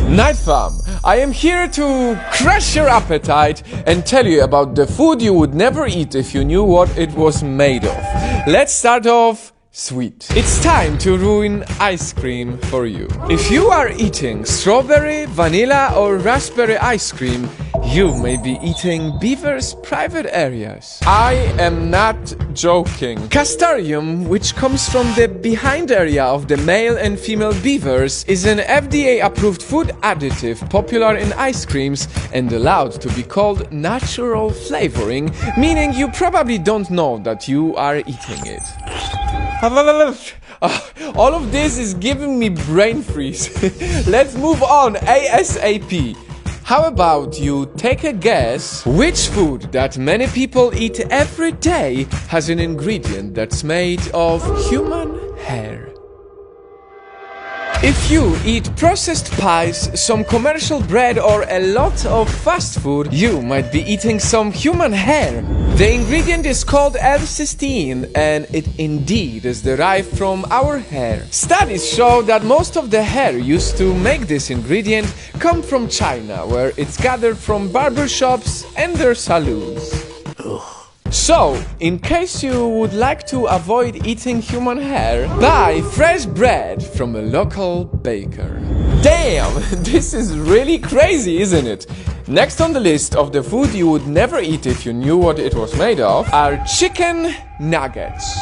Night Fam, I am here to crush your appetite and tell you about the food you would never eat if you knew what it was made of. Let's start off sweet. It's time to ruin ice cream for you. If you are eating strawberry, vanilla or raspberry ice cream, you may be eating beaver's private areas. I am not joking. Castoreum, which comes from the behind area of the male and female beavers, is an FDA-approved food additive popular in ice creams and allowed to be called natural flavoring, meaning you probably don't know that you are eating it. All of this is giving me brain freeze. Let's move on ASAP. How about you take a guess which food that many people eat every day has an ingredient that's made of human hair? If you eat processed pies, some commercial bread or a lot of fast food, you might be eating some human hair. The ingredient is called Cystiene, and it indeed is derived from our hair. Studies show that most of the hair used to make this ingredient come from China, where it's gathered from barbershops and their saloons. So, in case you would like to avoid eating human hair, buy fresh bread from a local baker. Damn, this is really crazy, isn't it? Next on the list of the food you would never eat if you knew what it was made of are chicken nuggets.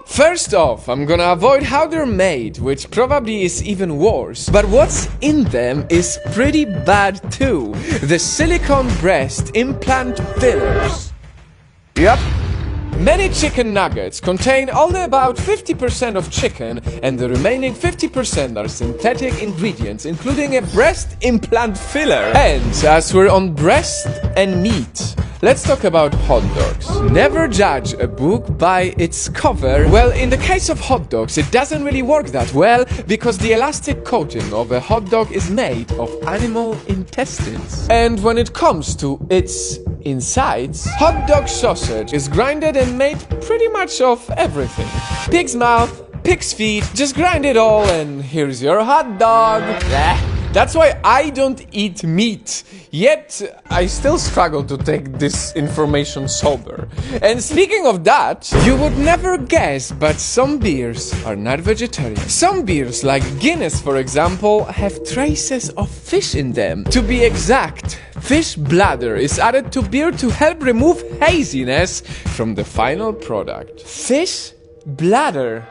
First off, I'm gonna avoid how they're made, which probably is even worse. But what's in them is pretty bad too. The silicone breast implant fillers. Yep. Many chicken nuggets contain only about 50% of chicken, and the remaining 50% are synthetic ingredients, including a breast implant filler. And as we're on breast and meat, let's talk about hot dogs. Never judge a book by its cover. Well, in the case of hot dogs, it doesn't really work that well because the elastic coating of a hot dog is made of animal intestines. And when it comes to its insides, hot dog sausage is grinded and made pretty much of everything. Pig's mouth, pig's feet, just grind it all and here's your hot dog. That's why I don't eat meat, yet I still struggle to take this information sober. And speaking of that, you would never guess, but some beers are not vegetarian. Some beers, like Guinness for example, have traces of fish in them. To be exact, fish bladder is added to beer to help remove haziness from the final product. Fish bladder?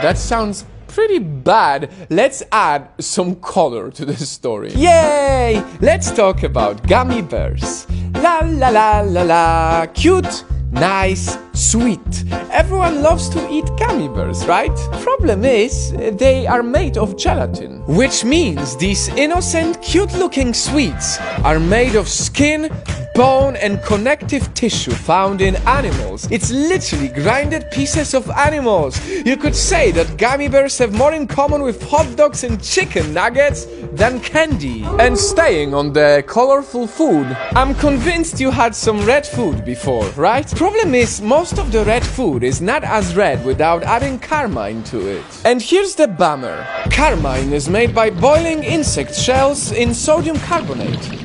That sounds pretty bad. Let's add some color to the story. Yay! Let's talk about gummy bears. La la la la la. Cute, nice, sweet. Everyone loves to eat gummy bears, right? Problem is, they are made of gelatin, which means these innocent, cute-looking sweets are made of skin, bone and connective tissue found in animals. It's literally grinded pieces of animals. You could say that gummy bears have more in common with hot dogs and chicken nuggets than candy. And staying on the colorful food, I'm convinced you had some red food before, right? Problem is, most of the red food is not as red without adding Carmine to it. And here's the bummer. Carmine is made by boiling insect shells in sodium carbonate.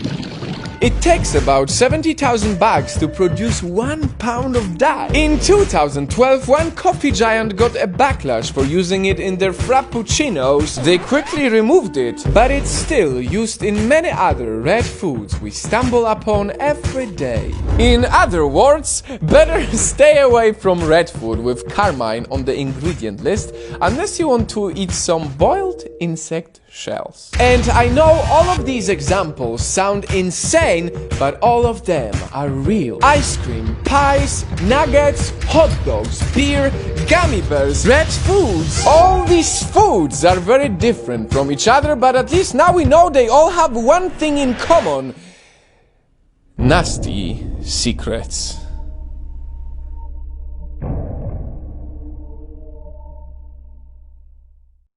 It takes about 70,000 bags to produce 1 pound of dye. In 2012, one coffee giant got a backlash for using it in their frappuccinos. They quickly removed it, but it's still used in many other red foods we stumble upon every day. In other words, better stay away from red food with Carmine on the ingredient list unless you want to eat some boiled insect shells. And I know all of these examples sound insane, but all of them are real. Ice cream, pies, nuggets, hot dogs, beer, gummy bears, red foods. All these foods are very different from each other, but at least now we know they all have one thing in common: nasty secrets.